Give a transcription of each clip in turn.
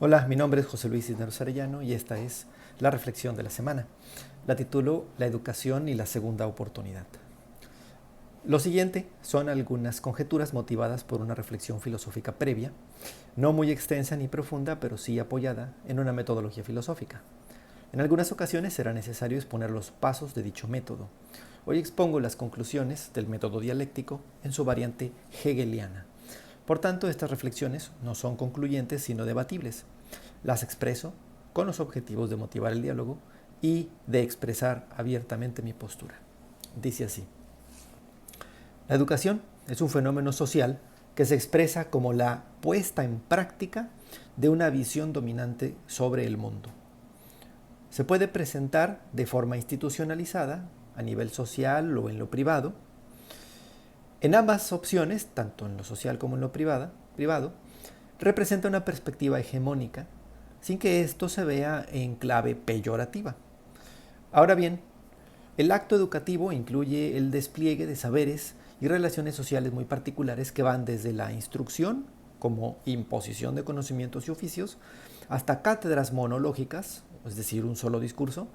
Hola, mi nombre es José Luis Cisneros Arellano y esta es la reflexión de la semana. La titulo La educación y la segunda oportunidad. Lo siguiente son algunas conjeturas motivadas por una reflexión filosófica previa, no muy extensa ni profunda, pero sí apoyada en una metodología filosófica. En algunas ocasiones será necesario exponer los pasos de dicho método. Hoy expongo las conclusiones del método dialéctico en su variante hegeliana. Por tanto, estas reflexiones no son concluyentes sino debatibles. Las expreso con los objetivos de motivar el diálogo y de expresar abiertamente mi postura. Dice así: la educación es un fenómeno social que se expresa como la puesta en práctica de una visión dominante sobre el mundo. Se puede presentar de forma institucionalizada, a nivel social o en lo privado. En ambas opciones, tanto en lo social como en lo privado, representa una perspectiva hegemónica, sin que esto se vea en clave peyorativa. Ahora bien, el acto educativo incluye el despliegue de saberes y relaciones sociales muy particulares que van desde la instrucción, como imposición de conocimientos y oficios, hasta cátedras monológicas, es decir, un solo discurso,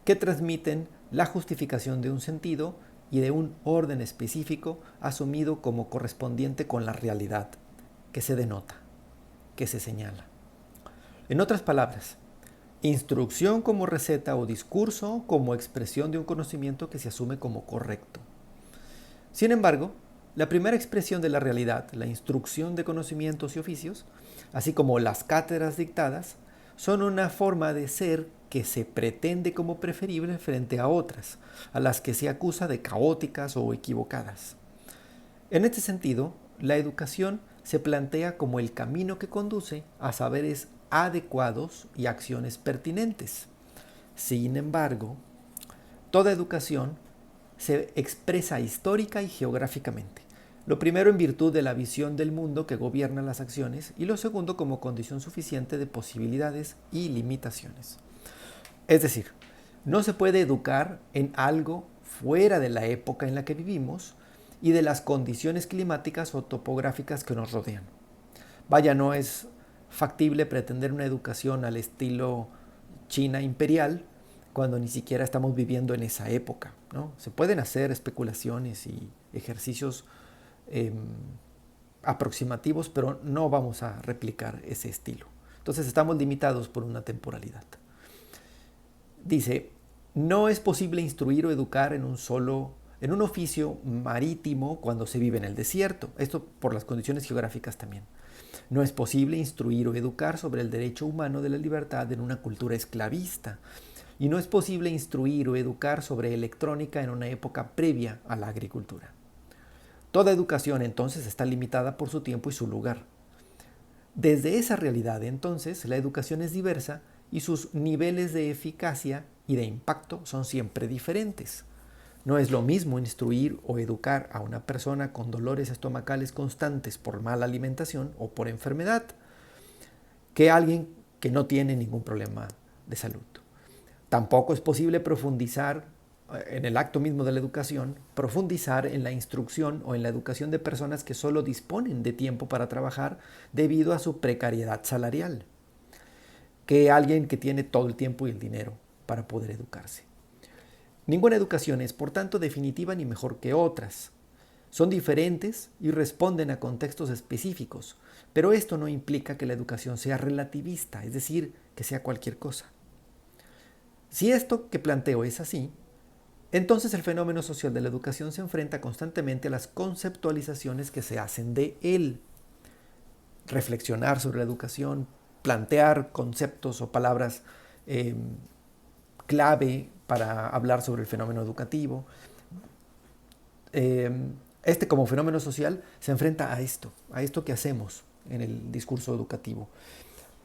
que transmiten la justificación de un sentido y de un orden específico asumido como correspondiente con la realidad, que se denota, que se señala. En otras palabras, instrucción como receta o discurso como expresión de un conocimiento que se asume como correcto. Sin embargo, la primera expresión de la realidad, la instrucción de conocimientos y oficios, así como las cátedras dictadas, son una forma de ser que se pretende como preferible frente a otras, a las que se acusa de caóticas o equivocadas. En este sentido, la educación se plantea como el camino que conduce a saberes adecuados y acciones pertinentes. Sin embargo, toda educación se expresa histórica y geográficamente. Lo primero en virtud de la visión del mundo que gobierna las acciones y lo segundo como condición suficiente de posibilidades y limitaciones. Es decir, no se puede educar en algo fuera de la época en la que vivimos y de las condiciones climáticas o topográficas que nos rodean. Vaya, no es factible pretender una educación al estilo China imperial cuando ni siquiera estamos viviendo en esa época, ¿no? Se pueden hacer especulaciones y ejercicios eh, aproximativos, pero no vamos a replicar ese estilo. Entonces estamos limitados por una temporalidad. Dice, no es posible instruir o educar en un oficio marítimo cuando se vive en el desierto. Esto por las condiciones geográficas también. No es posible instruir o educar sobre el derecho humano de la libertad en una cultura esclavista. Y no es posible instruir o educar sobre electrónica en una época previa a la agricultura. Toda educación entonces está limitada por su tiempo y su lugar. Desde esa realidad entonces la educación es diversa y sus niveles de eficacia y de impacto son siempre diferentes. No es lo mismo instruir o educar a una persona con dolores estomacales constantes por mala alimentación o por enfermedad que a alguien que no tiene ningún problema de salud. Tampoco es posible profundizar en el acto mismo de la educación, profundizar en la instrucción o en la educación de personas que solo disponen de tiempo para trabajar debido a su precariedad salarial, que alguien que tiene todo el tiempo y el dinero para poder educarse. Ninguna educación es, por tanto, definitiva ni mejor que otras. Son diferentes y responden a contextos específicos, pero esto no implica que la educación sea relativista, es decir, que sea cualquier cosa. Si esto que planteo es así, entonces el fenómeno social de la educación se enfrenta constantemente a las conceptualizaciones que se hacen de él. Reflexionar sobre la educación, plantear conceptos o palabras eh, clave para hablar sobre el fenómeno educativo. Este como fenómeno social se enfrenta a esto que hacemos en el discurso educativo.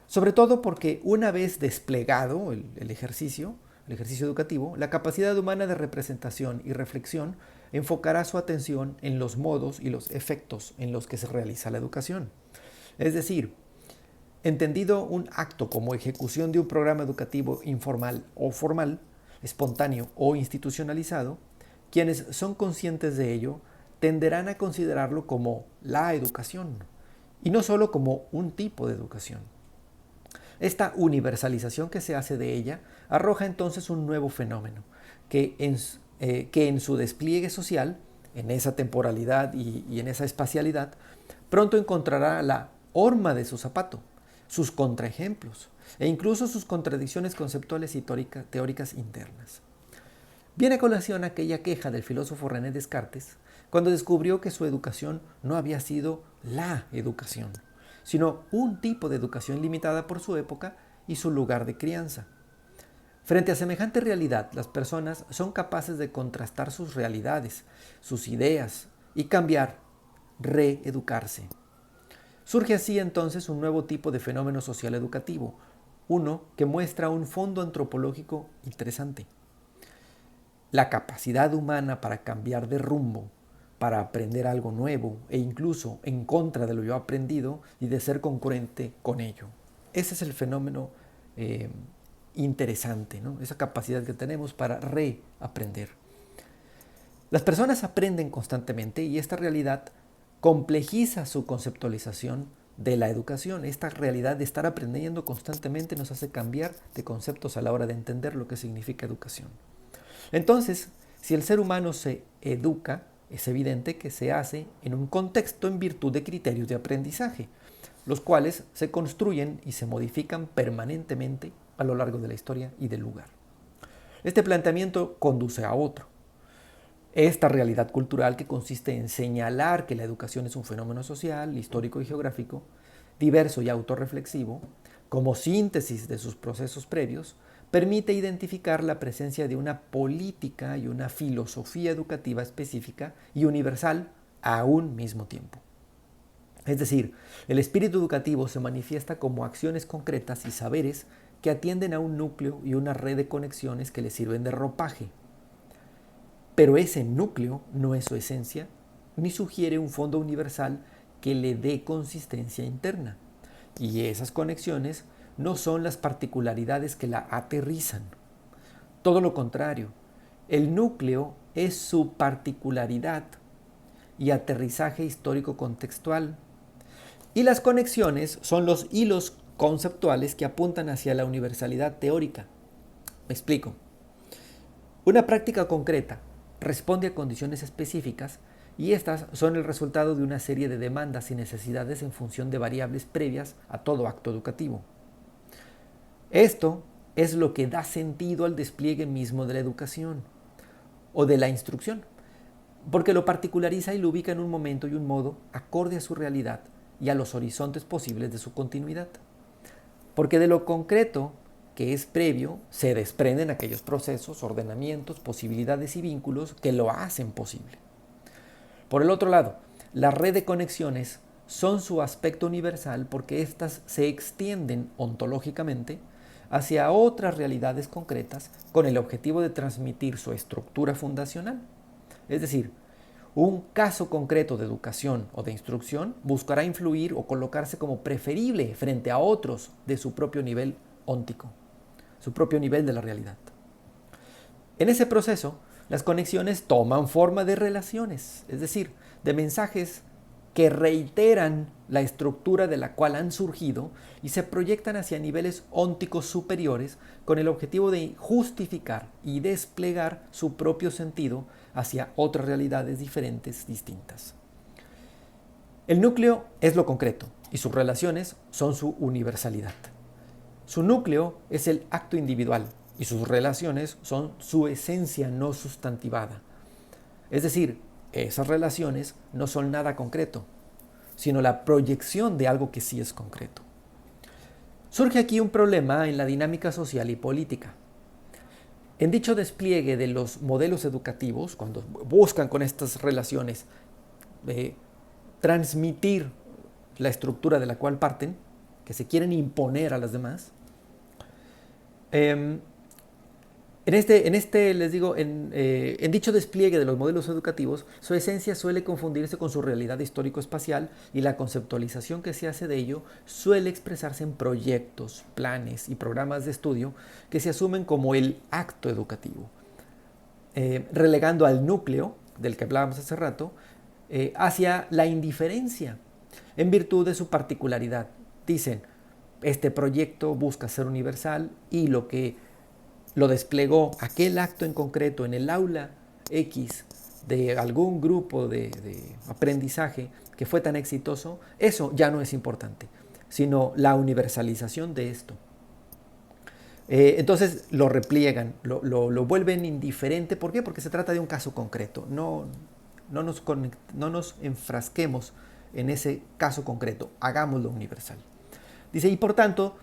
Sobre todo porque una vez desplegado el ejercicio educativo, la capacidad humana de representación y reflexión enfocará su atención en los modos y los efectos en los que se realiza la educación. Es decir, entendido un acto como ejecución de un programa educativo informal o formal, espontáneo o institucionalizado, quienes son conscientes de ello tenderán a considerarlo como la educación y no solo como un tipo de educación. Esta universalización que se hace de ella arroja entonces un nuevo fenómeno que en su despliegue social, en esa temporalidad y en esa espacialidad, pronto encontrará la horma de su zapato, sus contraejemplos e incluso sus contradicciones conceptuales y teóricas internas. Viene a colación aquella queja del filósofo René Descartes cuando descubrió que su educación no había sido la educación, sino un tipo de educación limitada por su época y su lugar de crianza. Frente a semejante realidad, las personas son capaces de contrastar sus realidades, sus ideas y cambiar, reeducarse. Surge así entonces un nuevo tipo de fenómeno social educativo, uno que muestra un fondo antropológico interesante. La capacidad humana para cambiar de rumbo, para aprender algo nuevo e incluso en contra de lo yo aprendido y de ser concurrente con ello. Ese es el fenómeno interesante, ¿no? Esa capacidad que tenemos para reaprender. Las personas aprenden constantemente y esta realidad complejiza su conceptualización de la educación. Esta realidad de estar aprendiendo constantemente nos hace cambiar de conceptos a la hora de entender lo que significa educación. Entonces, si el ser humano se educa, es evidente que se hace en un contexto en virtud de criterios de aprendizaje, los cuales se construyen y se modifican permanentemente a lo largo de la historia y del lugar. Este planteamiento conduce a otro. Esta realidad cultural que consiste en señalar que la educación es un fenómeno social, histórico y geográfico, diverso y autorreflexivo, como síntesis de sus procesos previos, permite identificar la presencia de una política y una filosofía educativa específica y universal a un mismo tiempo. Es decir, el espíritu educativo se manifiesta como acciones concretas y saberes que atienden a un núcleo y una red de conexiones que le sirven de ropaje. Pero ese núcleo no es su esencia, ni sugiere un fondo universal que le dé consistencia interna. Y esas conexiones no son las particularidades que la aterrizan. Todo lo contrario, el núcleo es su particularidad y aterrizaje histórico contextual. Y las conexiones son los hilos conceptuales que apuntan hacia la universalidad teórica. Me explico. Una práctica concreta responde a condiciones específicas y estas son el resultado de una serie de demandas y necesidades en función de variables previas a todo acto educativo. Esto es lo que da sentido al despliegue mismo de la educación o de la instrucción, porque lo particulariza y lo ubica en un momento y un modo acorde a su realidad y a los horizontes posibles de su continuidad. Porque de lo concreto que es previo se desprenden aquellos procesos, ordenamientos, posibilidades y vínculos que lo hacen posible. Por el otro lado, la red de conexiones son su aspecto universal porque éstas se extienden ontológicamente hacia otras realidades concretas con el objetivo de transmitir su estructura fundacional. Es decir, un caso concreto de educación o de instrucción buscará influir o colocarse como preferible frente a otros de su propio nivel óntico, su propio nivel de la realidad. En ese proceso, las conexiones toman forma de relaciones, es decir, de mensajes que reiteran la estructura de la cual han surgido y se proyectan hacia niveles ónticos superiores con el objetivo de justificar y desplegar su propio sentido hacia otras realidades diferentes, distintas. El núcleo es lo concreto y sus relaciones son su universalidad. Su núcleo es el acto individual y sus relaciones son su esencia no sustantivada. Es decir, esas relaciones no son nada concreto, sino la proyección de algo que sí es concreto. Surge aquí un problema en la dinámica social y política. En dicho despliegue de los modelos educativos, cuando buscan con estas relaciones transmitir la estructura de la cual parten, que se quieren imponer a las demás, en dicho despliegue de los modelos educativos, su esencia suele confundirse con su realidad histórico-espacial y la conceptualización que se hace de ello suele expresarse en proyectos, planes y programas de estudio que se asumen como el acto educativo, relegando al núcleo, del que hablábamos hace rato, hacia la indiferencia, en virtud de su particularidad. Dicen, este proyecto busca ser universal y lo que lo desplegó aquel acto en concreto en el aula X de algún grupo de aprendizaje que fue tan exitoso, eso ya no es importante, sino la universalización de esto. Entonces lo repliegan, lo vuelven indiferente. ¿Por qué? Porque se trata de un caso concreto. No nos enfrasquemos en ese caso concreto, hagámoslo universal. Dice, y por tanto,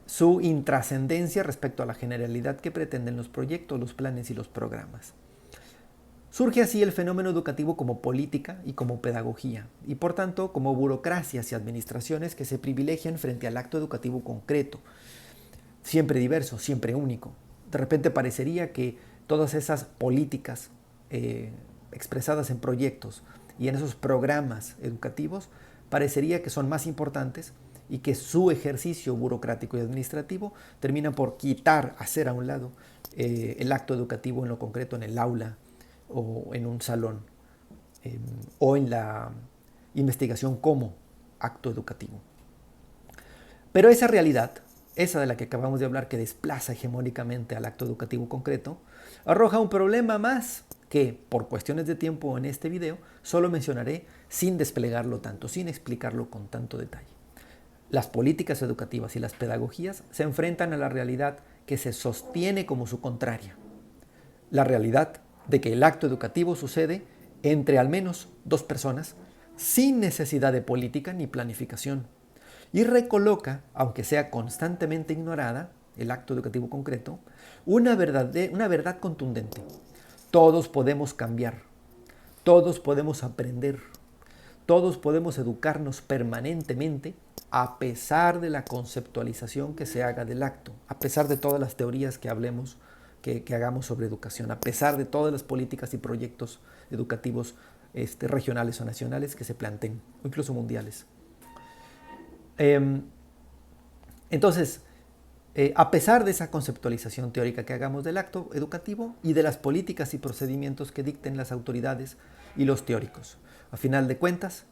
su intrascendencia respecto a la generalidad que pretenden los proyectos, los planes y los programas. Surge así el fenómeno educativo como política y como pedagogía, y por tanto como burocracias y administraciones que se privilegian frente al acto educativo concreto, siempre diverso, siempre único. De repente parecería que todas esas políticas expresadas en proyectos y en esos programas educativos parecería que son más importantes y que su ejercicio burocrático y administrativo termina por quitar, hacer a un lado el acto educativo en lo concreto en el aula o en un salón o en la investigación como acto educativo. Pero esa realidad, esa de la que acabamos de hablar, que desplaza hegemónicamente al acto educativo concreto, arroja un problema más que, por cuestiones de tiempo en este video, solo mencionaré sin desplegarlo tanto, sin explicarlo con tanto detalle. Las políticas educativas y las pedagogías se enfrentan a la realidad que se sostiene como su contraria. La realidad de que el acto educativo sucede entre al menos dos personas sin necesidad de política ni planificación y recoloca, aunque sea constantemente ignorada, el acto educativo concreto, una verdad contundente. Todos podemos cambiar, todos podemos aprender, todos podemos educarnos permanentemente a pesar de la conceptualización que se haga del acto, a pesar de todas las teorías que hablemos, que hagamos sobre educación, a pesar de todas las políticas y proyectos educativos regionales o nacionales que se planteen, o incluso mundiales. Entonces, a pesar de esa conceptualización teórica que hagamos del acto educativo y de las políticas y procedimientos que dicten las autoridades y los teóricos, a final de cuentas,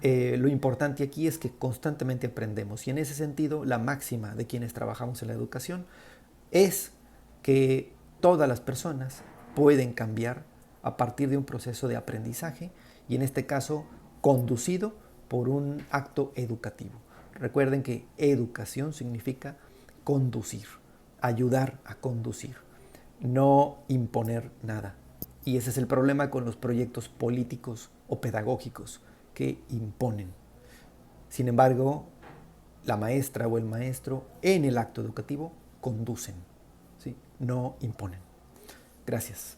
lo importante aquí es que constantemente aprendemos y en ese sentido la máxima de quienes trabajamos en la educación es que todas las personas pueden cambiar a partir de un proceso de aprendizaje y en este caso conducido por un acto educativo. Recuerden que educación significa conducir, ayudar a conducir, no imponer nada. Y ese es el problema con los proyectos políticos o pedagógicos que imponen. Sin embargo, la maestra o el maestro en el acto educativo conducen, ¿sí? No imponen. Gracias.